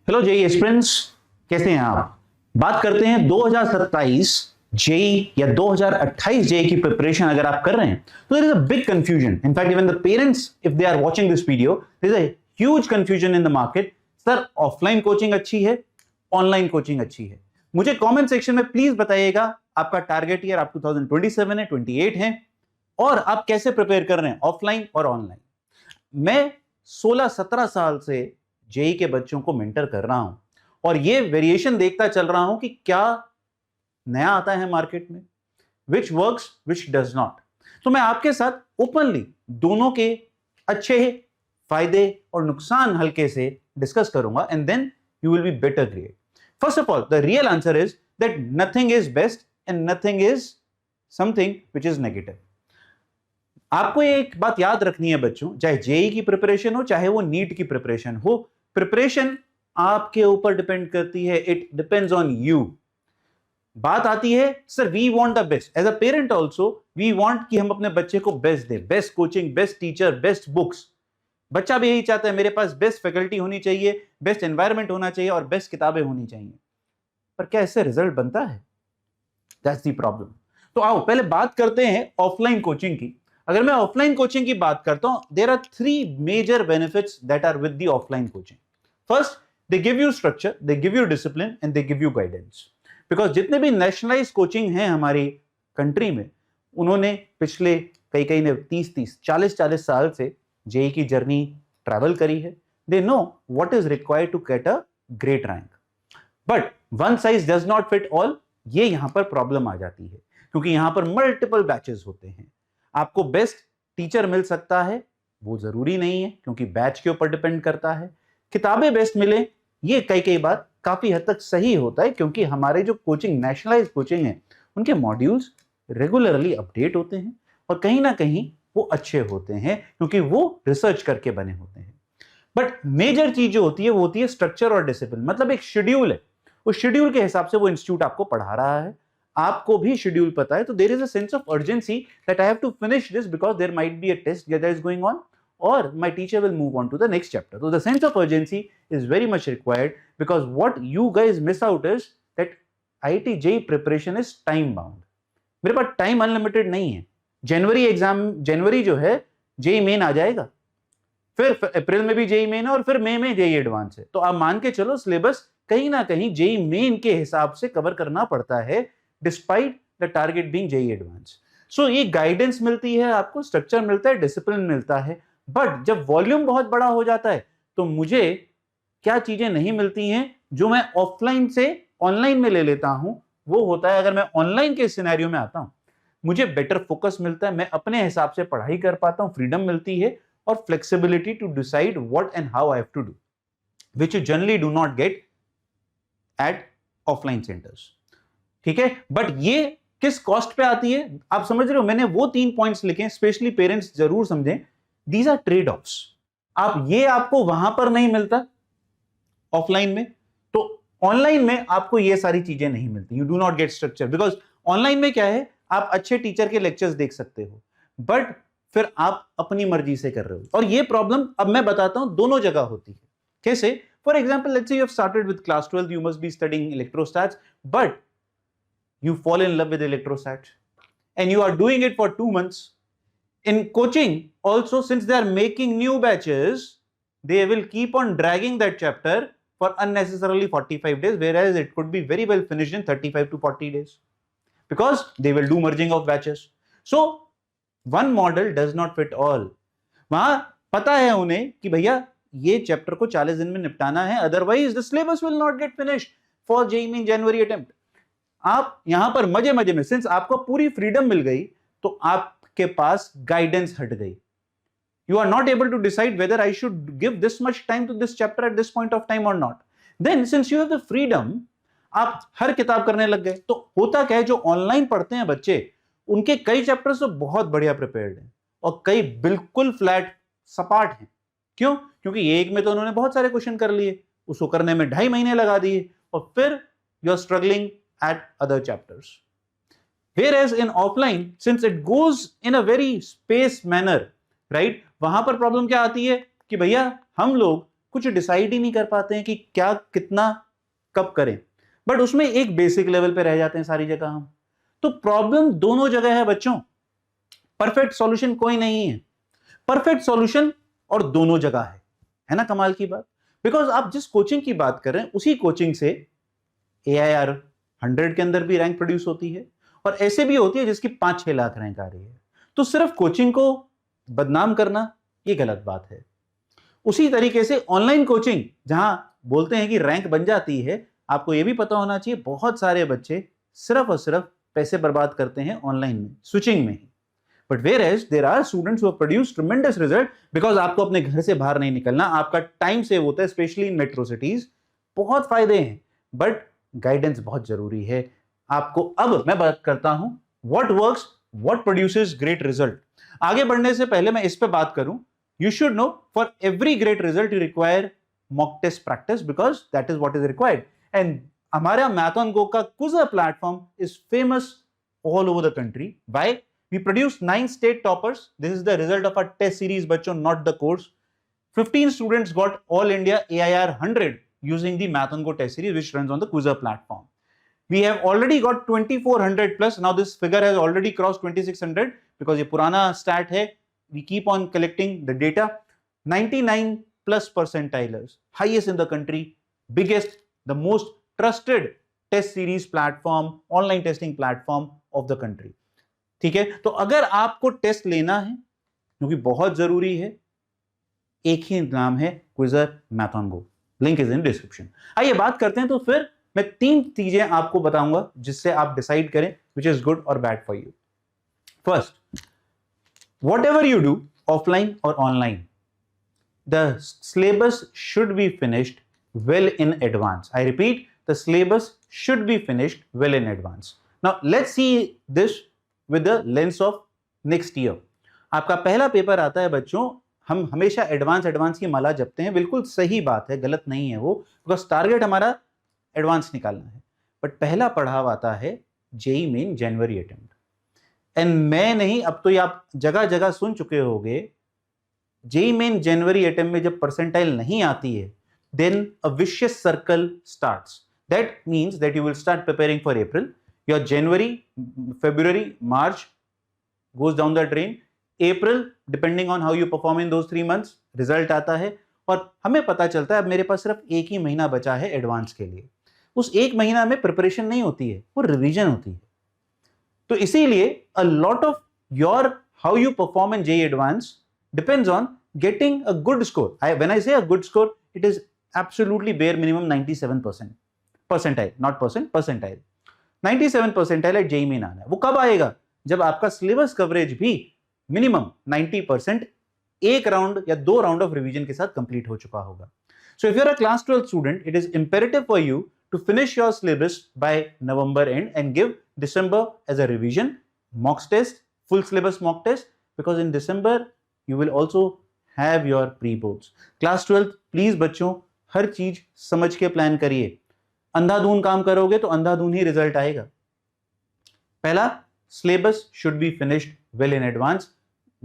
Hello JEE aspirants, कैसे हैं आप? बात करते हैं 2027 जेई या 2028 जेई की प्रिपरेशन अगर आप कर रहे हैं तो there is a big confusion. In fact even the parents, if they are watching this video, there is a huge confusion in the market. Sir, offline coaching अच्छी है, ऑनलाइन कोचिंग अच्छी है? मुझे कमेंट सेक्शन में प्लीज बताइएगा आपका target year आप 2027 है, 28 है, और आप कैसे प्रिपेयर कर रहे हैं ऑफलाइन और ऑनलाइन. मैं 16-17 साल से जेई के बच्चों को मेंटर कर रहा हूं और ये वेरिएशन देखता चल रहा हूं कि क्या नया आता है मार्केट में, which works which does not. तो मैं आपके साथ ओपनली दोनों के अच्छे फायदे और नुकसान हल्के से डिस्कस करूंगा and then you will be better grade. First of all, the real answer is that nothing is best and nothing is something which is negative. आपको एक बात याद रखनी है बच्चों, चाहे जेई की प्रिपरेशन हो चाहे वो नीट की प्रिपरेशन हो, प्रिपरेशन आपके ऊपर डिपेंड करती है. It depends on you. बात आती है sir we want the best. As a parent also we want कि हम अपने बच्चे को बेस्ट दें, best coaching, best teacher, best books. बच्चा भी यही चाहता है, मेरे पास बेस्ट फैकल्टी होनी चाहिए, बेस्ट एनवायरमेंट होना चाहिए और बेस्ट किताबें होनी चाहिए. पर क्या इससे रिजल्ट बनता है? That's the problem. तो आओ पहले बात करते हैं ऑफलाइन कोचिंग की. अगर मैं ऑफलाइन कोचिंग की बात करता हूं, there are 3 major benefits that are with the offline coaching. First, they give you structure, they give you discipline and they give you guidance. Because जितने भी नेशनलाइज कोचिंग हैं हमारी कंट्री में, उन्होंने पिछले कई ने 30 40 साल से जेई की जर्नी ट्रैवल करी है. They know what is required to get a great rank. But one size does not fit all. ये यहां पर प्रॉब्लम आ जाती है क्योंकि यहां पर मल्टीपल बैचेस होते हैं. आपको बेस्ट टीचर मिल सकता है, वो जरूरी नहीं है क्योंकि बैच के ऊपर डिपेंड करता है. किताबें बेस्ट मिले, ये कई बार काफी हद तक सही होता है क्योंकि हमारे जो कोचिंग, नेशनलाइज कोचिंग है, उनके मॉड्यूल्स रेगुलरली अपडेट होते हैं और कहीं ना कहीं वो अच्छे होते हैं क्योंकि वो रिसर्च करके बने होते हैं. बट मेजर चीज जो होती है वो होती है स्ट्रक्चर और डिसिप्लिन. मतलब एक शेड्यूल है, उस शेड्यूल के हिसाब से वो इंस्टीट्यूट आपको पढ़ा रहा है. आपको भी शेड्यूल पता है, तो there is a sense of urgency that I have to finish this because there might be a test that is going on or my teacher will move on to the next chapter. So the sense of urgency is very much required because what you guys miss out is that IIT JEE preparation is time bound. मेरे पास time unlimited नहीं है. जनवरी जो है JEE main आ जाएगा, फिर अप्रैल में भी JEE main है और फिर मई में जेई एडवांस है. तो आप मान के चलो सिलेबस कहीं ना कहीं जेई मेन के हिसाब से कवर करना पड़ता है despite the target being JEE Advanced. So ये गाइडेंस मिलती है आपको, स्ट्रक्चर मिलता है, डिसिप्लिन मिलता है. बट जब वॉल्यूम बहुत बड़ा हो जाता है तो मुझे क्या चीजें नहीं मिलती हैं जो मैं ऑफलाइन से ऑनलाइन में ले लेता हूं. वो होता है, अगर मैं ऑनलाइन के सिनेरियो में आता हूं, मुझे बेटर फोकस मिलता है, मैं अपने हिसाब से पढ़ाई कर पाता हूं, फ्रीडम मिलती है और flexibility to decide what and how I have to do, which you generally do not get at offline centres. ठीक है, बट ये किस कॉस्ट पे आती है आप समझ रहे हो. मैंने वो 3 पॉइंट्स लिखे, स्पेशली पेरेंट्स जरूर समझें. These are trade-offs. ये आपको वहां पर नहीं मिलता ऑफलाइन में, तो ऑनलाइन में आपको ये सारी चीजें नहीं मिलती. You do not gate structure because online में क्या है, आप अच्छे टीचर के लेक्चर्स देख सकते हो बट फिर आप अपनी मर्जी से कर रहे हो. और ये प्रॉब्लम अब मैं बताता हूं दोनों जगह होती है. कैसे? For example, let's say you have started with class 12, you must be studying electrostatics but you fall in love with electrostats and you are doing it for 2 months. In coaching also, since they are making new batches, they will keep on dragging that chapter for unnecessarily 45 days, whereas it could be very well finished in 35 to 40 days because they will do merging of batches. So one model does not fit all. वहां पता है उन्हें कि भैया ये chapter को 40 दिन में निपटाना है, otherwise the syllabus will not get finished for JEE Main January attempt. आप यहां पर मजे में, सिंस आपको पूरी फ्रीडम मिल गई तो आपके पास गाइडेंस हट गई. You are not able to decide whether I should give this much time to this chapter at this point of time और not. Then since you have the freedom, आप हर किताब करने लग गए. तो होता क्या है, जो ऑनलाइन पढ़ते हैं बच्चे, उनके कई चैप्टर्स तो बहुत बढ़िया प्रिपेयर्ड हैं और कई बिल्कुल फ्लैट सपाट हैं. क्यों? क्योंकि एक में तो उन्होंने बहुत सारे क्वेश्चन कर लिए, उसको करने में 2.5 महीने लगा दिए और फिर you are struggling at other chapters. Whereas in offline, since it goes in a very spaced manner, right? वहां पर प्रॉब्लम क्या आती है कि भैया हम लोग कुछ डिसाइड ही नहीं कर पाते हैं कि क्या कितना कब करें, बट उसमें एक बेसिक लेवल पे रह जाते हैं सारी जगह हम। तो प्रॉब्लम दोनों जगह है बच्चों, परफेक्ट सॉल्यूशन कोई नहीं है, परफेक्ट सॉल्यूशन और दोनों जगह है ना कमाल की बात। बिकॉज आप जिस कोचिंग की बात कर रहे हैं उसी कोचिंग से AIR 100 के अंदर भी रैंक प्रोड्यूस होती है, और ऐसे भी होती है जिसकी 5-6 लाख रैंक आ रही है। तो सिर्फ कोचिंग को बदनाम करना ये गलत बात है। उसी तरीके से ऑनलाइन कोचिंग जहां बोलते हैं कि रैंक बन जाती है, आपको यह भी पता होना चाहिए बहुत सारे बच्चे सिर्फ और सिर्फ पैसे बर्बाद करते हैं ऑनलाइन में, स्विचिंग में ही। But whereas there are students who have produced tremendous result because आपको अपने घर से बाहर नहीं निकलना, आपका टाइम सेव होता है, स्पेशली इन मेट्रो सिटीज, बहुत फायदे हैं, बट गाइडेंस बहुत जरूरी है आपको। अब मैं बात करता हूं what works, what produces great result. आगे बढ़ने से पहले मैं इस पे बात करूं, you should know for every great result you require mock test practice because that is what is required, and हमारा Math on Go का Quizzer platform is famous all over the country. Why? We produced 9 state toppers. This is the result of our test series, bachcho, not the course. 15 students got All India AIR 100 using the Math on Go test series, which runs on the Quizzer platform. We have already got 2400 plus. Now this figure has already crossed 2600 because ये पुराना stat है. We keep on collecting the data. 99 plus percentilers, highest in the country, biggest, the most trusted test series platform, online testing platform of the country. ठीक है, तो अगर आपको test लेना है, क्योंकि बहुत जरूरी है, एक ही नाम है quizzer math on go, link is in description. आइए बात करते हैं। तो फिर मैं 3 चीजें आपको बताऊंगा जिससे आप डिसाइड करें विच इज गुड और bad for you. First, whatever you do offline और online, the syllabus should be finished well in advance. I repeat, the syllabus should be finished well in advance. Now let's see this with the lens of next year. आपका पहला paper आता है बच्चों, हम हमेशा advance की माला जपते हैं, बिल्कुल सही बात है, गलत नहीं है वो, बिकॉज टारगेट हमारा एडवांस निकालना है। बट पहला पढ़ाव आता है जेई मेन जनवरी अटेम्प्ट, एंड मैं नहीं, अब तो ये आप जगह जगह सुन चुके होंगे, जेई मेन जनवरी अटेम्प्ट में जब परसेंटाइल नहीं आती है, then a vicious circle starts. That means that you will start preparing for April, your January, February, March goes down the drain. April, depending on how you perform in those 3 months, result आता है, और हमें पता चलता है अब मेरे पास सिर्फ 1 ही महीना बचा है एडवांस के लिए। उस 1 महीना में प्रिपरेशन नहीं होती है, वो रिवीजन होती है। तो इसीलिए a lot of your how you perform in JEE Advance depends on getting a good score. When I say a good score, it is absolutely bare minimum 97% percentile, not percent, percentile। 97 percentile at JEE Main आना है। वो कब आएगा? जब आपका syllabus coverage भी minimum 90% एक round या 2 राउंड ऑफ रिवीजन के साथ कंप्लीट हो चुका होगा। So if you are a class 12 student, it is imperative for you to finish your syllabus by November end and give December as a revision mock test, full syllabus mock test, because in December you will also have your pre boards. Class 12 please बच्चों हर चीज समझ के plan करिए। अंधाधुन काम करोगे तो अंधाधुन ही result आएगा। पहला, syllabus should be finished well in advance,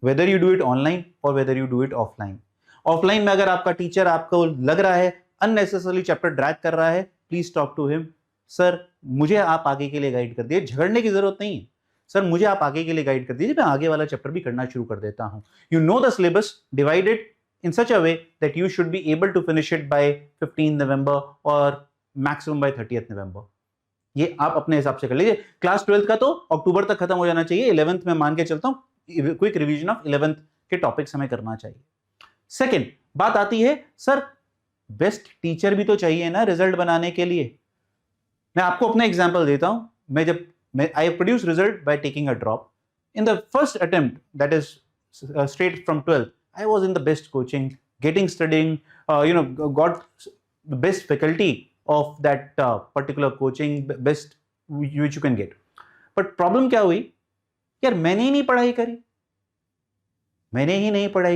whether you do it online और whether you do it offline. Offline में अगर आपका टीचर आपको लग रहा है अननेसेसरली चैप्टर ड्रैग कर रहा है, please talk to him. Sir मुझे आप आगे के लिए गाइड कर दीजिए, झगड़ने की जरूरत नहीं है। सर मुझे आप आगे के लिए गाइड कर दीजिए, मैं आगे वाला चैप्टर भी करना शुरू कर देता हूं। You know the syllabus, divided in such a way that you should be able to finish it by 15 November और मैक्सिमम बाय 30 नवंबर। ये आप अपने हिसाब से कर लीजिए। क्लास 12 का तो अक्टूबर तक खत्म हो जाना चाहिए। 11th में मान के चलता हूं क्विक रिवीजन ऑफ 11th के टॉपिक्स हमें करना चाहिए। सेकंड बात आती है, सर बेस्ट टीचर भी तो चाहिए ना रिजल्ट बनाने के लिए। मैं आपको अपना एग्जांपल देता हूं। मैं I produce result by taking a drop in the first attempt, that is straight from 12th। I was in the best coaching, getting studying, got the best faculty of that particular coaching, best which you can get. But problem क्या हुई यार, मैंने ही नहीं पढ़ाई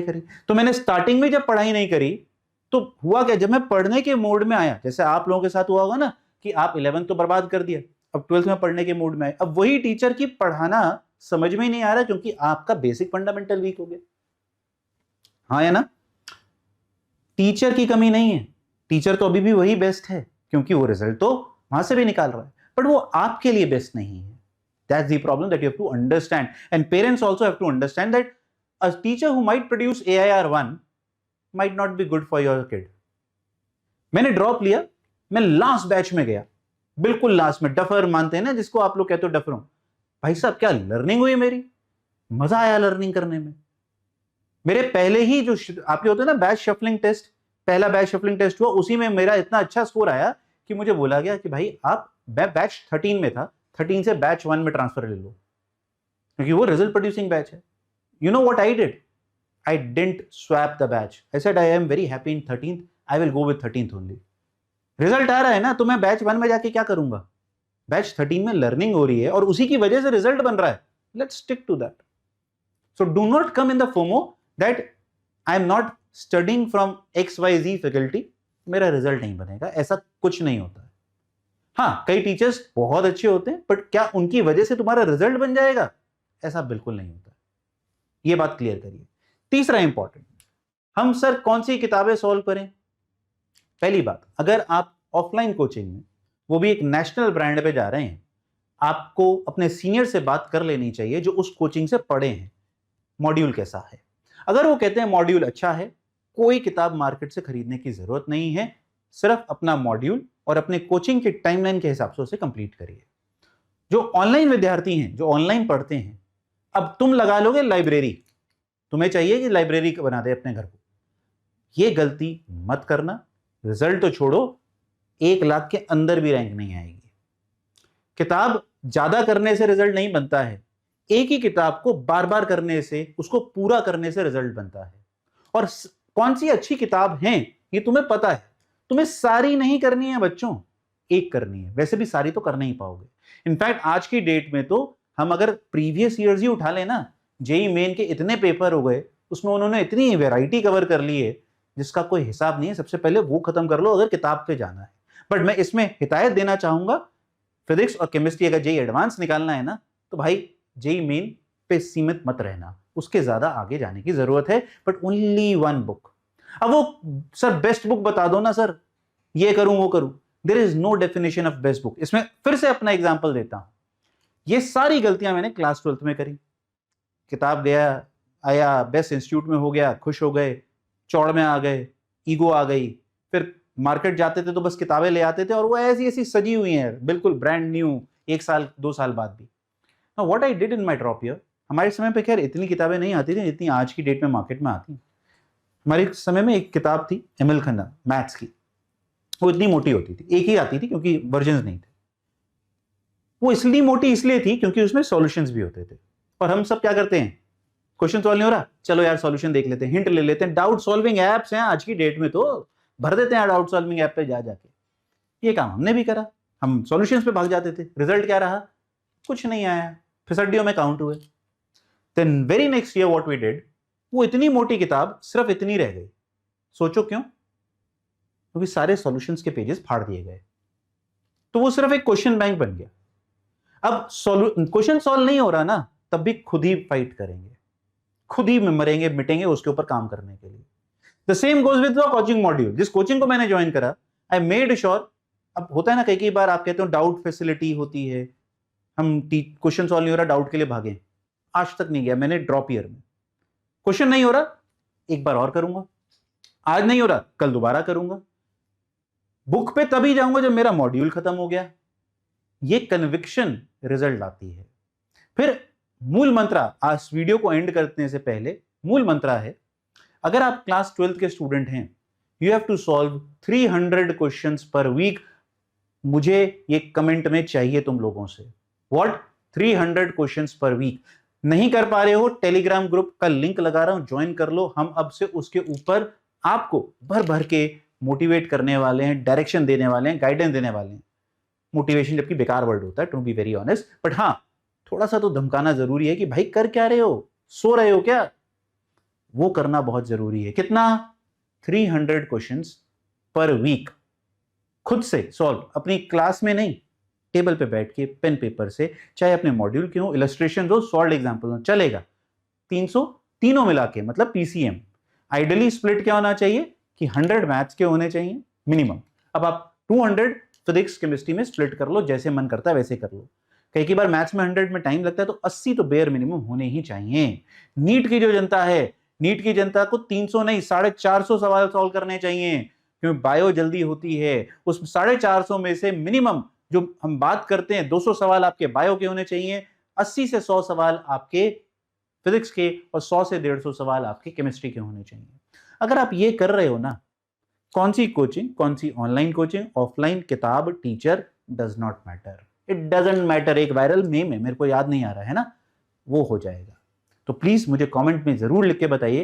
करी। तो मैंने starting में जब पढ़ाई नहीं करी तो हुआ क्या, जब मैं पढ़ने के मोड में आया, जैसे आप लोगों के साथ हुआ होगा ना कि आप 11th तो बर्बाद कर दिया, अब 12th में पढ़ने के मोड में आए, अब वही टीचर की पढ़ाना समझ में ही नहीं आ रहा क्योंकि आपका बेसिक फंडामेंटल वीक हो गया। हाँ या ना? टीचर की कमी नहीं है, टीचर तो अभी भी वही बेस्ट है, क्योंकि वो रिजल्ट तो वहां से भी निकाल रहा है, बट वो आपके लिए बेस्ट नहीं है. That's the problem that you have to understand. And parents also have to understand that a teacher who might produce AIR1 might not be good for your kid. मैंने ड्रॉप लिया, मैं last batch में गया, बिल्कुल last में, duffer मानते हैं ना जिसको आप लोग कहते हो डफरों. भाई साहब क्या लर्निंग हुई मेरी, मजा आया लर्निंग करने में. मेरे पहले ही जो आपके होते हैं ना बैच शफलिंग टेस्ट, पहला बैच शफलिंग टेस्ट हुआ, उसी में मेरा इतना अच्छा स्कोर आया कि मुझे बोला गया कि भाई आप बैच 13 में था, 13 से बैच 1 में ट्रांसफर ले लो, क्योंकि वो रिजल्ट प्रोड्यूसिंग बैच है. You know what I did? I didn't swap the batch. I said I am very happy in 13th, I will go with 13th only. Result आ रहा है ना, तो मैं बैच 1 में जाके क्या करूंगा? बैच 13 में लर्निंग हो रही है और उसी की वजह से रिजल्ट बन रहा है. Let's stick to that. So do not come in the FOMO that I am not studying from XYZ faculty, मेरा रिजल्ट नहीं बनेगा. ऐसा कुछ नहीं होता है. हाँ, कई टीचर्स बहुत अच्छे होते हैं, बट क्या उनकी वजह से तुम्हारा रिजल्ट बन जाएगा? ऐसा बिल्कुल नहीं होता. ये बात क्लियर करिए. तीसरा इंपॉर्टेंट, हम सर कौन सी किताबें सॉल्व करें? पहली बात, अगर आप ऑफलाइन कोचिंग में, वो भी एक नेशनल ब्रांड पे जा रहे हैं, आपको अपने सीनियर से बात कर लेनी चाहिए जो उस कोचिंग से पढ़े हैं, मॉड्यूल कैसा है. अगर वो कहते हैं मॉड्यूल अच्छा है, कोई किताब मार्केट से खरीदने की जरूरत नहीं है, सिर्फ अपना मॉड्यूल और अपने कोचिंग के टाइमलाइन के हिसाब से उसे कंप्लीट करिए. जो ऑनलाइन विद्यार्थी हैं, जो ऑनलाइन पढ़ते हैं, अब तुम लगा लोगे लाइब्रेरी, तुम्हें चाहिए कि लाइब्रेरी बना दे अपने घर को. ये गलती मत करना. रिजल्ट तो छोड़ो, 1 लाख के अंदर भी रैंक नहीं आएगी. किताब ज्यादा करने से रिजल्ट नहीं बनता है, एक ही किताब को बार बार करने से, उसको पूरा करने से रिजल्ट बनता है. और कौन सी अच्छी किताब है ये तुम्हें पता है. तुम्हें सारी नहीं करनी है बच्चों, एक करनी है. वैसे भी सारी तो कर नहीं पाओगे. इनफैक्ट आज की डेट में तो हम अगर प्रीवियस ईयर्स ही उठा लेना, जेई मेन के इतने पेपर हो गए, उसमें उन्होंने इतनी वैरायटी कवर कर ली है जिसका कोई हिसाब नहीं है. सबसे पहले वो खत्म कर लो अगर किताब पे जाना है. बट मैं इसमें हिदायत देना चाहूंगा, फिजिक्स और केमिस्ट्री अगर जेई एडवांस निकालना है ना, तो भाई जेई मेन पे सीमित मत रहना, उसके ज्यादा आगे जाने की जरूरत है. But only 1 book. अब वो सर बेस्ट बुक बता दो ना सर, ये करूं वो करूं. There is no definition of best book. इसमें फिर से अपना एग्जांपल देता हूं. ये सारी गलतियां मैंने क्लास 12th में करी. किताब गया आया, बेस्ट इंस्टीट्यूट में हो गया, खुश हो गए, चौड़ में आ गए, ईगो आ गई. फिर मार्केट जाते थे तो बस किताबें ले आते थे और वो ऐसी ऐसी सजी हुई हैं बिल्कुल ब्रांड न्यू, 1 साल 2 साल बाद भी. Now what I did in my drop year, हमारे समय पे खैर इतनी किताबें नहीं आती थी जितनी आज की डेट में मार्केट में आती. हमारे समय में एक किताब थी एमएल खन्ना मैथ्स की, वो इतनी मोटी होती थी, एक ही आती थी क्योंकि वर्जन्स नहीं थे. वो इसलिए मोटी इसलिए थी क्योंकि उसमें सॉल्यूशंस भी होते थे. और हम सब क्या करते हैं, क्वेश्चन सॉल्व नहीं हो रहा, चलो यार सॉल्यूशन देख लेते हैं, हिंट ले लेते हैं. डाउट सॉल्विंग एप्स हैं आज की डेट में, तो भर देते हैं डाउट सॉल्विंग ऐप पे जा जाके. ये काम हमने भी करा, हम सॉल्यूशंस पे भाग जाते थे. रिजल्ट क्या रहा? कुछ नहीं आया, फिसड्डियों में काउंट हुए. Then very next year what we did, वो इतनी मोटी किताब सिर्फ इतनी रह गई. सोचो क्यों? क्योंकि सारे सॉल्यूशंस के पेजेस फाड़ दिए गए, तो वो सिर्फ एक क्वेश्चन बैंक बन गया. अब क्वेश्चन सॉल्व नहीं हो रहा ना, तब भी खुद ही फाइट करेंगे, खुद ही मरेंगे मिटेंगे उसके ऊपर काम करने के लिए. The same goes with the coaching module. जिस कोचिंग को मैंने ज्वाइन करा, आई मेड श्योर, अब होता है ना कई बार आप कहते हो डाउट फैसिलिटी होती है, हम क्वेश्चन सॉल्व नहीं हो रहा डाउट के लिए भागे. आज तक नहीं गया मैंने ड्रॉप ईयर में. क्वेश्चन नहीं हो रहा, एक बार और करूंगा, आज नहीं हो रहा कल दोबारा करूंगा. बुक पे तभी जाऊंगा जब मेरा मॉड्यूल खत्म हो गया. ये कन्विक्शन रिजल्ट लाती है. फिर मूल मंत्रा, आज वीडियो को एंड करने से पहले मूल मंत्रा है, अगर आप क्लास 12th के स्टूडेंट हैं, you have to solve 300 questions per week. मुझे ये कमेंट में चाहिए तुम लोगों से. व्हाट? 300 questions per week. नहीं कर पा रहे हो, टेलीग्राम ग्रुप का लिंक लगा रहा हूं, ज्वाइन कर लो. हम अब से उसके ऊपर आपको भर भर के मोटिवेट करने वाले हैं, डायरेक्शन देने वाले हैं, गाइडेंस देने वाले हैं. मोटिवेशन जबकि बेकार वर्ड होता है, to be very honest, but हाँ थोड़ा सा तो धमकाना जरूरी है कि भाई कर क्या रहे हो, सो रहे हो क्या? वो करना बहुत जरूरी है. कितना? 300 क्वेश्चंस पर वीक. खुद से सॉल्व, अपनी क्लास में नहीं, टेबल पे बैठ के पेन पेपर से, चाहे अपने मॉड्यूल के हो, इलस्ट्रेशन हो, सॉल्व एग्जांपल हो, चलेगा. 300 तीनों मिला के, मतलब पीसीएम. आइडियली स्प्लिट क्या होना चाहिए कि 100 मैथ्स के होने चाहिए मिनिमम। अब आप 200 फिजिक्स केमिस्ट्री में स्प्लिट कर लो, जैसे मन करता है वैसे कर लो। कई बार मैथ्स में 100 में टाइम लगता है, तो 80 तो बेयर मिनिमम होने ही चाहिए। नीट की जो जनता है, नीट की जनता को 300 नहीं 450 सवाल सॉल्व करने चाहिए, क्योंकि बायो जल्दी होती है। उस 450 में से मिनिमम जो हम बात करते हैं 200 सवाल आपके बायो के होने चाहिए, 80 से 100 सवाल आपके फिजिक्स के और 100 से 150 सवाल आपके केमिस्ट्री के होने चाहिए। अगर आप ये कर रहे हो ना, कौन सी कोचिंग, कौन सी ऑनलाइन कोचिंग, ऑफलाइन, किताब, teacher, does not matter, it doesn't matter. एक वायरल मेम है, मेरे को याद नहीं आ रहा है ना, वो हो जाएगा। तो प्लीज मुझे कमेंट में जरूर लिख के बताइए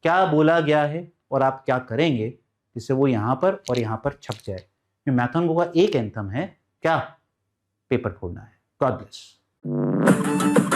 क्या बोला गया है और आप क्या करेंगे जिससे वो यहां पर और यहां पर छप जाए। मैथन को का एक एंथम है क्या, पेपर फोड़ना है। God bless.